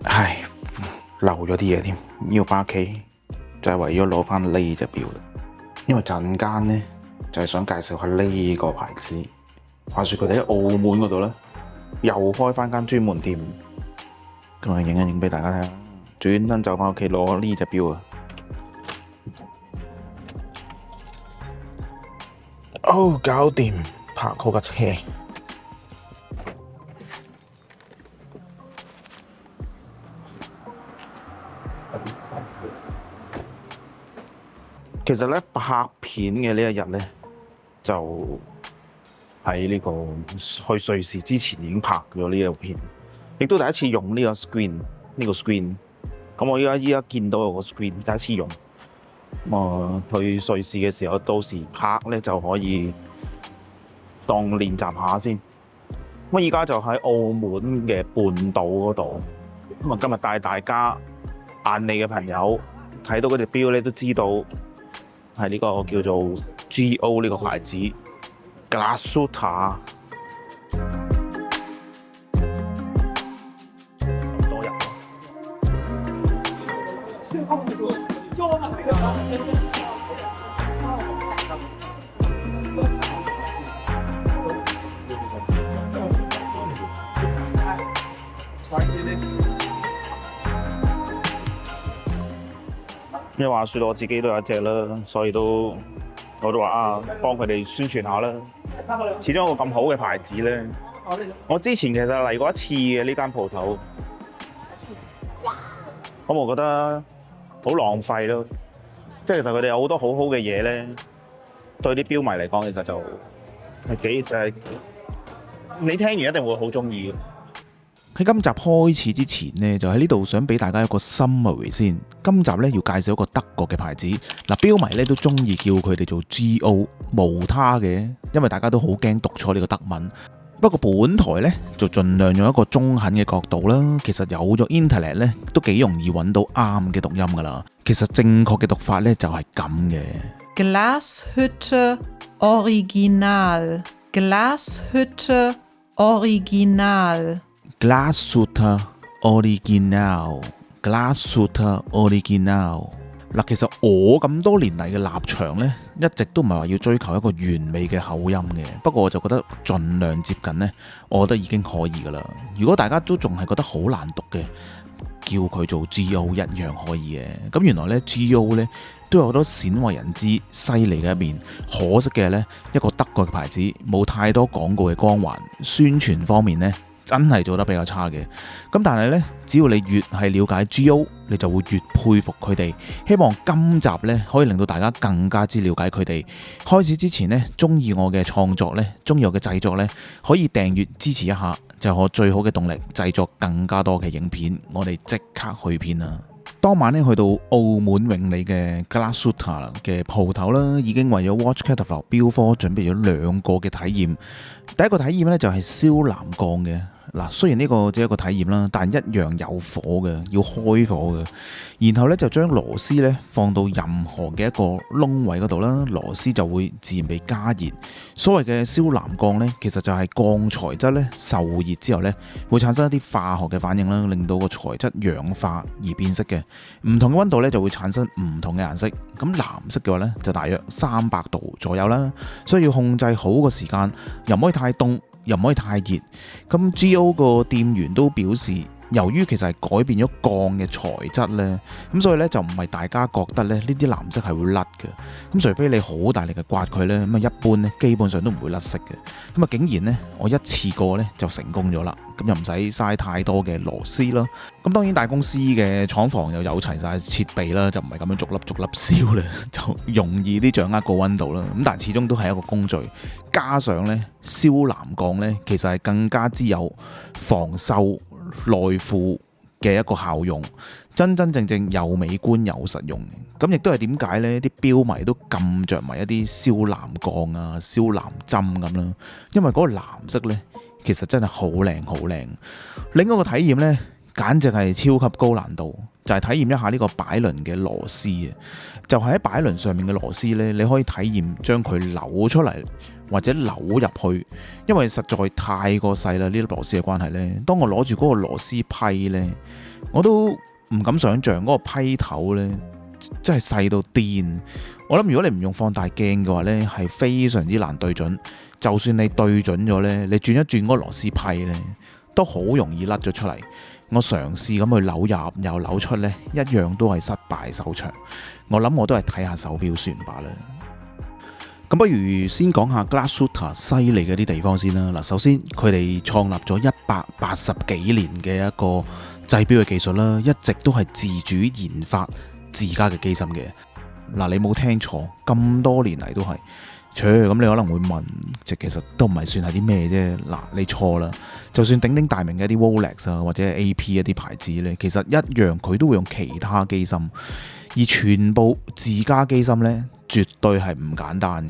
唉，漏咗啲嘢添，要翻屋企就係為咗攞翻呢隻錶。因為陣間呢，就係想介紹下呢個牌子。話說佢哋喺澳門嗰度呢，又開翻間專門店，咁啊影一影俾大家睇下。專登就翻屋企攞呢隻錶啊！哦，搞掂，泊好架車。其實咧拍片嘅呢一日咧，就喺呢個去瑞士之前已經拍咗呢個片，亦都第一次用呢個 screen。咁我依家見到有個 screen，第一次用。去瑞士嘅時候，到時拍咧就可以當練習下先。咁依家就喺澳門嘅半島嗰度。咁今日帶大家眼利嘅朋友睇到嗰隻錶咧，都知道係呢個叫做 GO 呢個牌子 Glashütte。咁多人。因為話説我自己都有一隻啦，所以我都話幫佢哋宣傳下啦。始終有個咁好嘅牌子咧，我之前其實嚟過一次嘅呢間鋪頭，咁我覺得好浪費咯。即係其實佢哋有好多好好嘅嘢咧，對啲錶迷嚟講，其實就係你聽完一定會好中意。喺今集開始之前呢，就喺呢度想俾大家一個 summary 先。今集呢，要介紹一個德國嘅牌子，嗱，錶迷呢都中意叫佢哋做 GO， 無他嘅，因為大家都好驚讀錯呢個德文。不過本台呢，就盡量用一個中肯嘅角度啦。其實有咗 internet 呢，都幾容易揾到啱嘅讀音噶啦。其實正確嘅讀法呢，就係咁嘅。Glashütte Original Glashütte Original。Glashütte Original。嗱，其實我咁多年嚟嘅立場呢，一直都唔係話要追求一個完美嘅口音嘅。不過我就覺得盡量接近呢，我覺得已經可以噶啦。如果大家都仲係覺得好難讀嘅，叫佢做 GO 一樣可以嘅。咁原來呢 GO 呢都有好多鮮為人知犀利嘅一面。可惜嘅呢，一個德國嘅牌子冇太多廣告嘅光環，宣傳方面呢，真係做得比較差嘅。咁但係呢，只要你越係了解 GO， 你就會越佩服佢哋。希望今集呢，可以令到大家更加之了解佢哋。開始之前呢，中意我嘅創作呢，中意我嘅製作呢，可以訂閱支持一下，就係我最好嘅動力，製作更加多嘅影片。我哋即刻去片啦！當晚呢，去到澳門永利嘅 Glashütte 嘅鋪頭啦，已經為咗 Watch Catalog 錶科準備咗2個嘅體驗。第一個體驗呢，就係燒藍鋼嘅。嗱，雖然呢個只係一個體驗啦，但一樣有火嘅，要開火嘅。然後呢，就將螺絲呢放到任何嘅一個窿位嗰度啦，螺絲就會自然被加熱。所謂嘅燒藍鋼呢，其實就係鋼材質呢受熱之後呢，會產生一啲化學嘅反應啦，令到個材質氧化而變色嘅。唔同嘅溫度呢，就會產生唔同嘅顏色。咁藍色嘅話呢，就大約300度左右啦，所以要控制好個時間，又唔可以太凍，又唔可以太熱。咁 GO 個店員都表示，由於其實係改變咗鋼嘅材質呢，咁所以呢，就唔係大家覺得呢啲藍色係會甩嘅。咁除非你好大力嘅刮佢呢，咁啊一般呢基本上都唔會甩色嘅。咁啊竟然呢，我一次過呢就成功咗啦，咁又唔使嘥太多嘅螺絲啦。咁當然大公司嘅廠房又有齊晒設備啦，就唔係咁樣逐粒燒啦，就容易啲掌握個溫度啦。咁但係始終都係一個工序，加上呢燒藍鋼呢，其實係更加之有防鏽耐腐嘅一個效用，真正又美觀又實用。咁亦都係點解呢啲錶迷都咁着迷一啲燒藍鋼啊、燒藍針咁啦，因為嗰個藍色呢，其實真係好靚好靚。另一個體驗呢，簡直係超級高難度，就係體驗一下呢個擺輪嘅螺絲啊！就係喺擺輪上面嘅螺絲呢，你可以體驗將佢扭出嚟，或者扭入去，因為實在太過細啦，呢粒螺絲嘅關係呢。當我攞住嗰個螺絲批呢，我都唔敢想像嗰個批頭呢真係細到癲。我諗如果你唔用放大鏡嘅話呢，係非常之難對準。就算你對準咗呢，你轉一轉嗰個螺絲批呢，都好容易甩咗出嚟。我嘗試咁去扭入又扭出呢，一樣都係失敗收場。我諗我都係睇下手錶算罷啦。咁不如先講下 Glashütte 犀利嘅啲地方先啦。嗱，首先佢哋創立咗180幾年嘅一個製錶嘅技術啦，一直都係自主研發自家嘅機芯嘅。嗱，你冇聽錯，咁多年嚟都係。咁你可能會問，其實都唔係算係啲咩啫。嗱，你錯啦。就算鼎鼎大名嘅一啲 Rolex 啊，或者 AP 一啲牌子呢，其實一樣佢都會用其他機芯，而全部自家機芯呢，絕對係唔簡單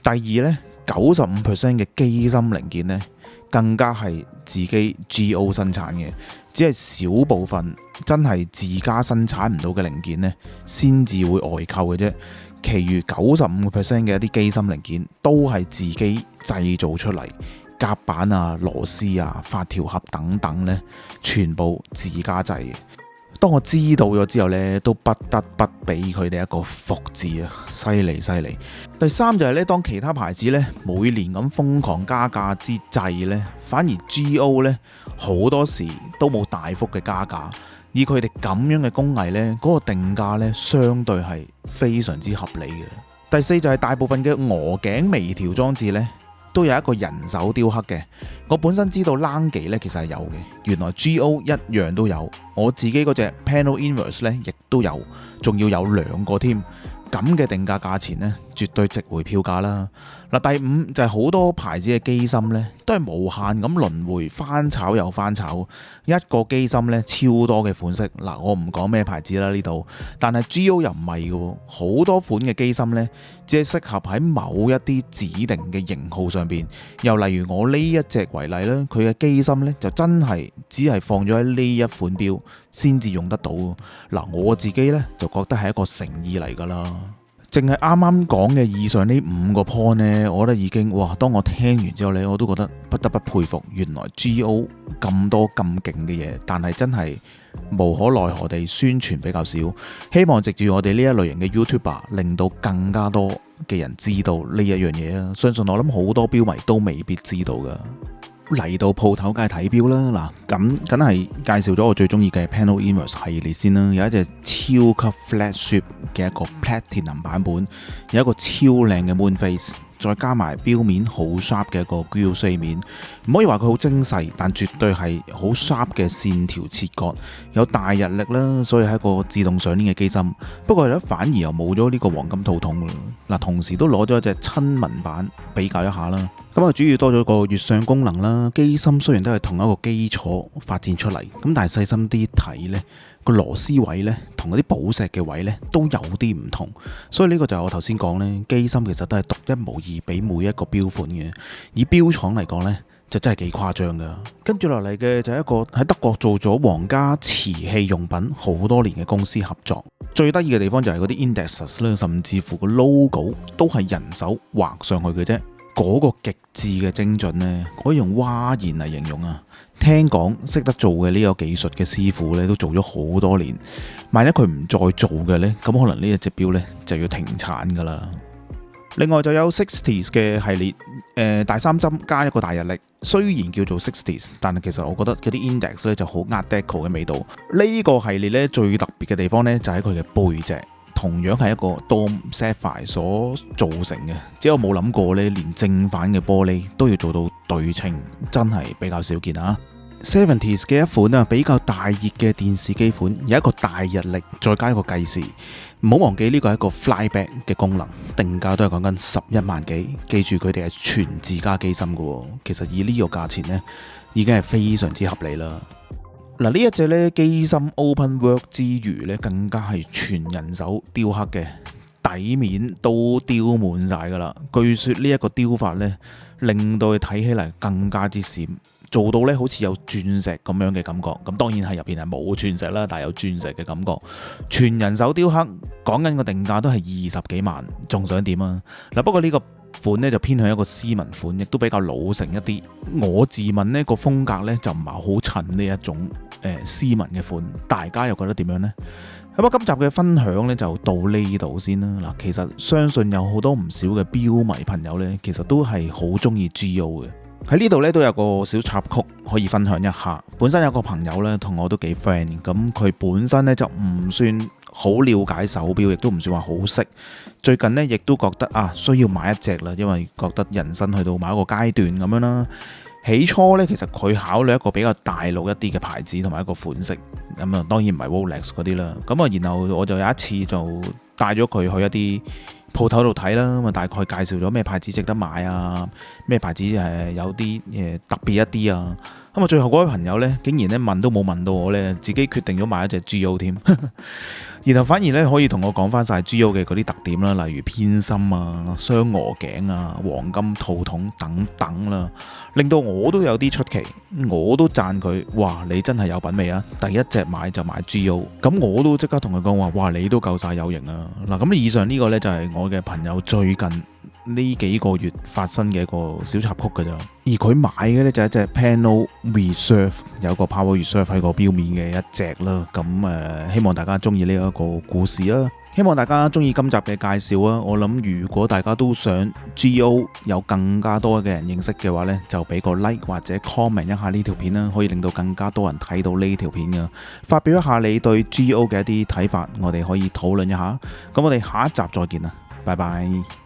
嘅。第二呢，95% 嘅機芯零件呢，更加係自己 GO 生產嘅，只係少部分真係自家生產唔到嘅零件呢，先至會外購嘅啫。其餘95% 嘅一啲機芯零件都係自己製造出嚟，夾板啊、螺絲啊、發條盒等等呢，全部自家製嘅。當我知道咗之後呢，都不得不俾佢哋一個服字啊，犀利犀利。第三就係呢，當其他牌子呢每年咁瘋狂加價之際呢，反而 GO 呢好多時都冇大幅嘅加價。以佢哋咁樣嘅工藝呢，嗰個定價呢，相對係非常之合理嘅。第四就係大部分嘅鵝頸微調裝置呢，都有一個人手雕刻嘅。我本身知道Lange呢其實係有嘅，原來 GO 一樣都有。我自己嗰隻 Panel Inverse 呢亦都有，仲要有2個添。咁嘅定價價錢呢，絕對值回票價啦。嗱，第五就係好多牌子嘅機芯呢，都係無限咁輪迴，翻炒又翻炒。一個機芯呢，超多嘅款式。嗱，我唔講咩牌子啦呢度，但係 GO 又唔係嘅，好多款嘅機芯呢，只係適合喺某一啲指定嘅型號上邊。又例如我呢一隻為例啦，佢嘅機芯呢，就真係只係放咗喺呢一款錶先至用得到。嗱，我自己呢，就覺得係一個誠意嚟㗎啦。淨係啱啱講嘅以上呢5個 point 呢，我覺得已經哇！當我聽完之後呢，我都覺得不得不佩服，原來 GO 咁多咁勁嘅嘢，但係真係無可奈何地宣傳比較少。希望藉住我哋呢一類型嘅 YouTuber，令到更加多嘅人知道呢一樣嘢啊！相信我諗好多錶迷都未必知道㗎。嚟到鋪頭梗係睇錶啦，嗱咁梗係介紹咗我最中意嘅 Panel Inverse 系列先啦。有一隻超級 flagship 嘅一個 Platinum 版本，有一個超靚嘅 Moon Face， 再加埋錶面好 sharp 嘅一個 Grill 四面，唔可以話佢好精細，但絕對係好 sharp 嘅線條切割，有大日曆啦，所以係一個自動上鏈嘅機芯。不過咧反而又冇咗呢個黃金套筒啦。同時都攞咗一隻親民版比較一下啦。咁啊，主要多咗個月相功能啦。機芯雖然都係同一個基礎發展出嚟，咁但係細心啲睇呢，個螺絲位呢，同嗰啲寶石嘅位呢，都有啲唔同。所以呢個就係我頭先講呢，機芯其實都係獨一無二俾每一個錶款嘅。以錶廠嚟講呢，就真係幾誇張噶。跟住落嚟嘅就係一個喺德國做咗皇家瓷器用品好多年嘅公司合作。最得意嘅地方就係嗰啲 indexes 啦，甚至乎個 logo 都係人手畫上去嘅啫。嗰個極致嘅精準呢，可以用嘩然嚟形容啊！聽講識得做嘅呢個技術嘅師傅呢，都做咗好多年。萬一佢唔再做嘅呢，咁可能呢一隻錶呢就要停產噶啦。另外就有 60s 嘅系列，大三針加一個大日曆。雖然叫做 60s， 但係其實我覺得嗰啲 index 呢就好 Art Deco 嘅味道。呢個系列呢，最特別嘅地方呢，就喺佢嘅背脊。同樣係一個 Dome Sapphire 所造成嘅，只有冇諗過呢，連正反嘅玻璃都要做到對稱，真係比較少見啊。70s 嘅一款啊，比較大熱嘅電視機款，有一個大日曆，再加一個計時。唔好忘記呢個係一個 Flyback 嘅功能，定價都係講緊11萬幾。記住佢哋係全自家機芯嘅，其實以呢個價錢呢，已經係非常之合理啦。嗱，呢一隻咧機芯 open work 之餘咧，更加係全人手雕刻嘅，底面都雕滿晒噶啦。據說呢一個雕法咧，令到佢睇起嚟更加之閃，做到咧好似有鑽石咁樣嘅感覺。咁當然係入邊係冇鑽石啦，但係有鑽石嘅感覺。全人手雕刻，講緊個定價都係20幾萬，仲想點啊？嗱，不過呢個款呢就偏向一個斯文款，亦都比較老成一啲。我自問呢個風格呢就唔係好襯呢一種斯文嘅款，大家又覺得點樣呢？咁啊，今集嘅分享呢就到呢度先啦。嗱，其實相信有好多唔少嘅錶迷朋友呢，其實都係好中意 GO 嘅。喺呢度呢都有個小插曲可以分享一下。本身有個朋友呢同我都幾 friend，咁佢本身呢就唔算好了解手錶，亦都唔算話好識。最近呢亦都覺得需要買一隻啦，因為覺得人生去到某一個階段咁樣啦。起初呢，其實佢考慮一個比較大陸一啲嘅牌子同埋一個款式，咁啊當然唔係 Rolex 嗰啲啦。咁啊，然後我就有一次就帶咗佢去一啲鋪頭度睇啦，咁啊大概介紹咗咩牌子值得買啊，咩牌子有啲特別一啲啊。咁啊最後嗰位朋友呢，竟然呢問都冇問到我呢，自己決定咗買一隻 GO 添。然後反而呢，可以同我講翻晒 GO 嘅嗰啲特點啦，例如偏心啊、雙鵝頸啊、黃金套筒等等啦，令到我都有啲出奇，我都讚佢，哇你真係有品味啊！第一隻買就買 GO， 咁我都即刻同佢講話，哇你都夠晒有型啊！嗱，咁以上呢個呢，就係我嘅朋友最近呢幾個月發生嘅一個小插曲㗎咋，而佢買嘅呢，就係一隻 Panel Reserve， 有個 Power Reserve 喺個錶面嘅一隻啦。咁希望大家中意呢一個故事啦，希望大家中意今集嘅介紹啊。我諗如果大家都想 GO 有更加多嘅人認識嘅話呢，就俾個 like 或者 comment 一下呢條片啦，可以令到更加多人睇到呢條片㗎。發表一下你對 GO 嘅一啲睇法，我哋可以討論一下。咁我哋下一集再見啦，拜拜。